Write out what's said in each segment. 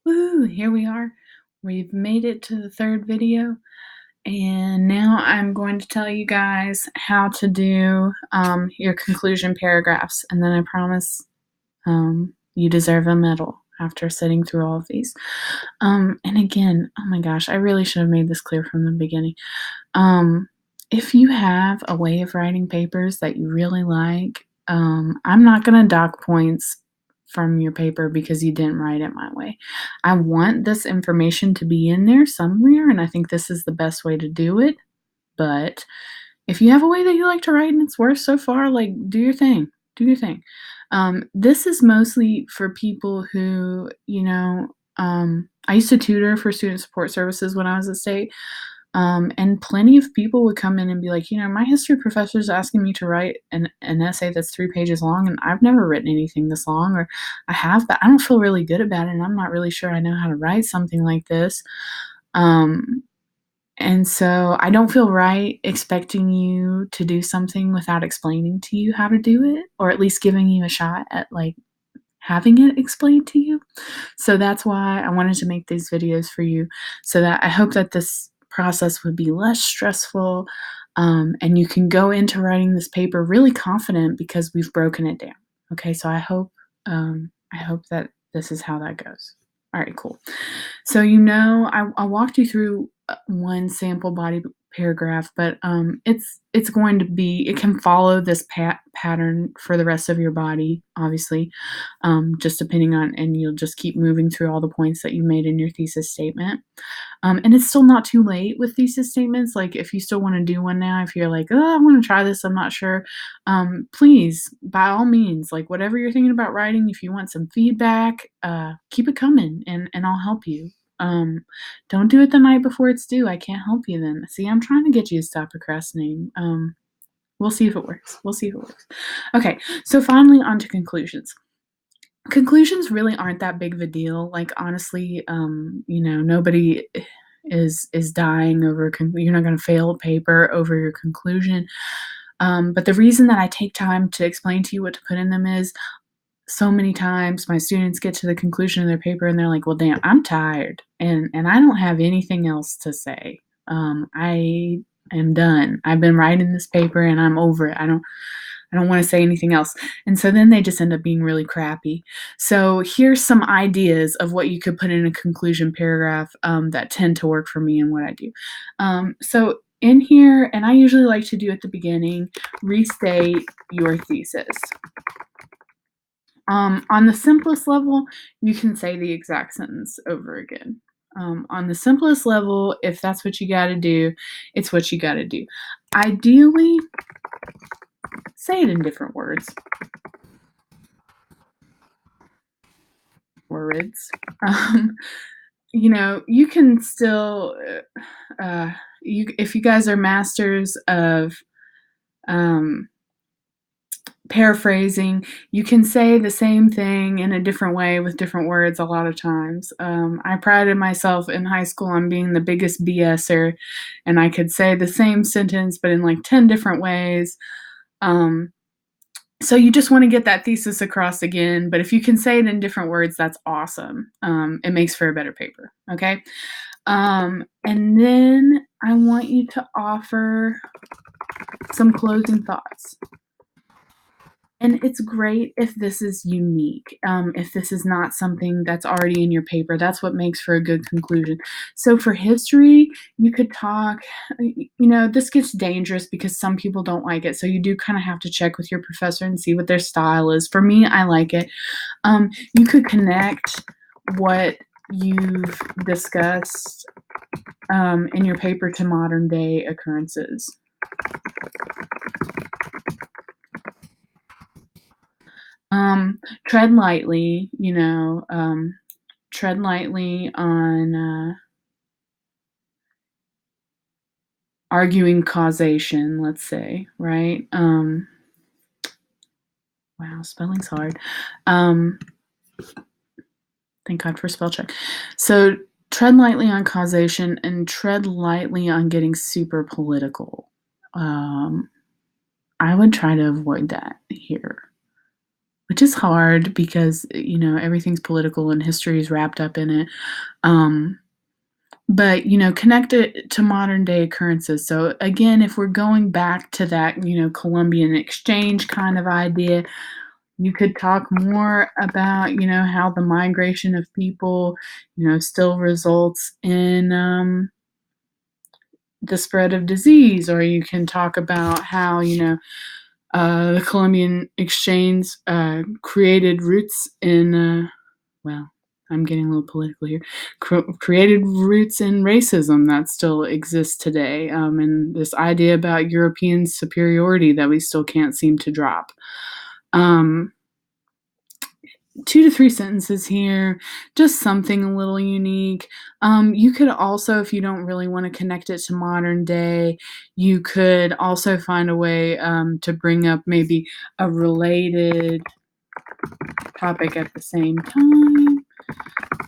Woo! Here we are. We've made it to the third video, and now I'm going to tell you guys how to do your conclusion paragraphs, and then I promise you deserve a medal after sitting through all of these. And again, oh my gosh, I really should have made this clear from the beginning. If you have a way of writing papers that you really like, I'm not going to dock points from your paper because you didn't write it my way. I want this information to be in there somewhere, and I think this is the best way to do it. But if you have a way that you like to write and it's worked so far, like, do your thing. Do your thing. This is mostly for people who, I used to tutor for student support services when I was at state. And plenty of people would come in and be like, my history professor is asking me to write an essay that's 3 pages long, and I've never written anything this long, or I have, but I don't feel really good about it, and I'm not really sure I know how to write something like this. And so I don't feel right expecting you to do something without explaining to you how to do it, or at least giving you a shot at having it explained to you. So that's why I wanted to make these videos for you, so that I hope that this process would be less stressful, and you can go into writing this paper really confident because we've broken it down. Okay, so I hope that this is how that goes. All right, cool. So I walked you through one sample body paragraph, but it's going to be, it can follow this pattern for the rest of your body, obviously, just depending on, and you'll just keep moving through all the points that you made in your thesis statement. And it's still not too late with thesis statements. Like, if you still want to do one now, if you're like, oh, I want to try this, I'm not sure, please, by all means, like, whatever you're thinking about writing, if you want some feedback, keep it coming, and I'll help you. Don't do it the night before it's due. I can't help you then. See, I'm trying to get you to stop procrastinating. We'll see if it works. We'll see if it works. Okay, so finally, on to conclusions. Conclusions really aren't that big of a deal. Like, honestly, nobody is dying over. You're not going to fail a paper over your conclusion. But the reason that I take time to explain to you what to put in them is, so many times my students get to the conclusion of their paper and they're like, well, damn, I'm tired, and I don't have anything else to say. I am done. I've been writing this paper and I'm over it. I don't want to say anything else. And so then they just end up being really crappy. So here's some ideas of what you could put in a conclusion paragraph that tend to work for me and what I do. So in here, and I usually like to do at the beginning, restate your thesis. On the simplest level, you can say the exact sentence over again. On the simplest level, if that's what you got to do, it's what you got to do. Ideally, say it in different words. You can still, if you guys are masters of paraphrasing, you can say the same thing in a different way with different words a lot of times. I prided myself in high school on being the biggest BSer, and I could say the same sentence but in like 10 different ways. So you just want to get that thesis across again, but if you can say it in different words, that's awesome. It makes for a better paper, okay? And then I want you to offer some closing thoughts. And it's great if this is unique, if this is not something that's already in your paper. That's what makes for a good conclusion. So for history, you could talk, this gets dangerous because some people don't like it. So you do kind of have to check with your professor and see what their style is. For me, I like it. You could connect what you've discussed in your paper to modern day occurrences. Tread lightly, tread lightly on arguing causation, let's say, right? Wow, spelling's hard. Thank God for spell check. So tread lightly on causation and tread lightly on getting super political. I would try to avoid that here. which is hard because, everything's political and history is wrapped up in it. Um, but, connect it to modern day occurrences. So again, if we're going back to that, Columbian exchange kind of idea, you could talk more about, how the migration of people, still results in the spread of disease, or you can talk about how, the Columbian exchange created roots in, well, I'm getting a little political here, created roots in racism that still exists today, and this idea about European superiority that we still can't seem to drop. 2 to 3 sentences here, just something a little unique. You could also, if you don't really want to connect it to modern day, you could also find a way to bring up maybe a related topic at the same time.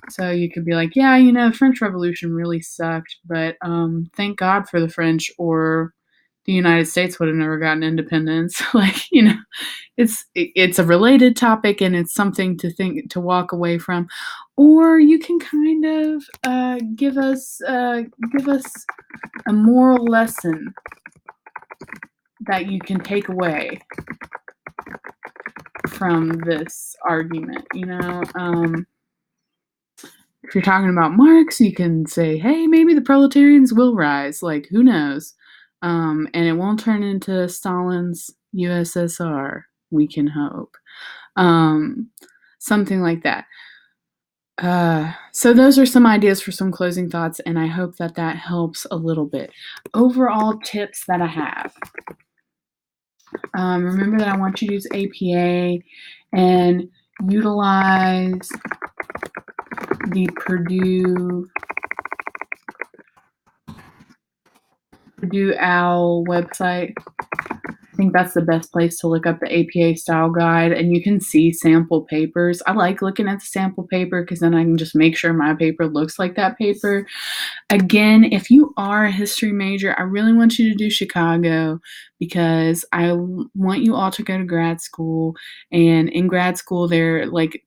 So you could be like, yeah, the French Revolution really sucked, but thank God for the French, or the United States would have never gotten independence. It's a related topic, and it's something to walk away from. Or you can kind of give us a moral lesson that you can take away from this argument. If you're talking about Marx, you can say, hey, maybe the proletarians will rise. Like, who knows? And it won't turn into Stalin's USSR. We can hope. Something like that. So those are some ideas for some closing thoughts, and I hope that helps a little bit. Overall tips that I have. Remember that I want you to use APA and utilize the Purdue OWL website. I think that's the best place to look up the APA style guide, and you can see sample papers. I like looking at the sample paper because then I can just make sure my paper looks like that paper. Again, if you are a history major, I really want you to do Chicago, because I want you all to go to grad school, and in grad school they're like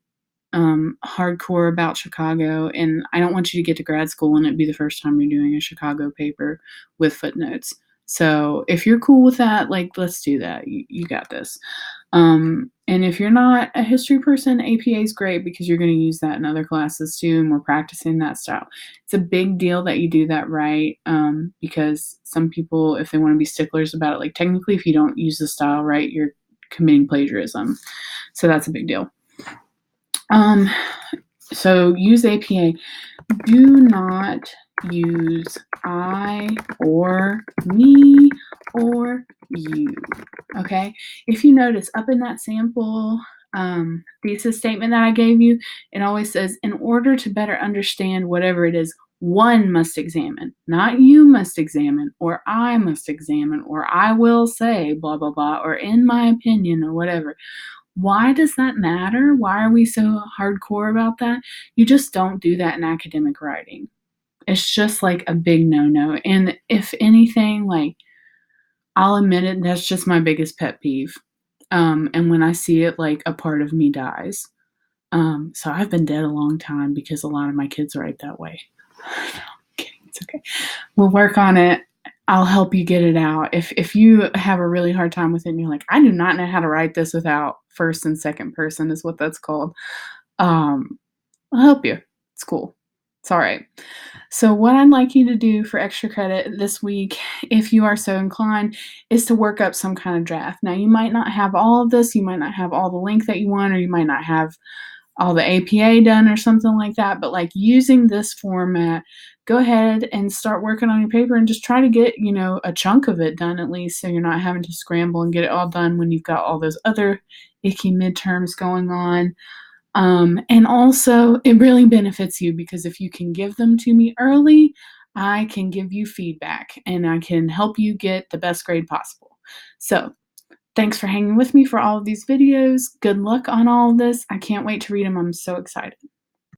hardcore about Chicago, and I don't want you to get to grad school and it be the first time you're doing a Chicago paper with footnotes. So if you're cool with that, let's do that. You got this. And if you're not a history person, APA is great because you're going to use that in other classes too, and we're practicing that style. It's a big deal that you do that right, because some people, if they want to be sticklers about it, technically if you don't use the style right, you're committing plagiarism. So that's a big deal. So use APA. Do not use I or me or you. Okay? If you notice up in that sample thesis statement that I gave you, it always says, in order to better understand whatever it is, one must examine, not you must examine, or I must examine, or I will say, blah, blah, blah, or in my opinion, or whatever. Why does that matter? Why are we so hardcore about that? You just don't do that in academic writing. It's just a big no-no. And if anything, I'll admit it, that's just my biggest pet peeve. And when I see it, a part of me dies. So I've been dead a long time because a lot of my kids write that way. Okay, it's okay. We'll work on it. I'll help you get it out. If you have a really hard time with it and you're like, I do not know how to write this without first and second person is what that's called. I'll help you. It's cool. It's all right. So what I'd like you to do for extra credit this week, if you are so inclined, is to work up some kind of draft. Now, you might not have all of this. You might not have all the length that you want, or you might not have all the APA done or something like that. But using this format, go ahead and start working on your paper and just try to get, a chunk of it done at least, so you're not having to scramble and get it all done when you've got all those other icky midterms going on. And also, it really benefits you because if you can give them to me early, I can give you feedback and I can help you get the best grade possible. So thanks for hanging with me for all of these videos. Good luck on all of this. I can't wait to read them. I'm so excited.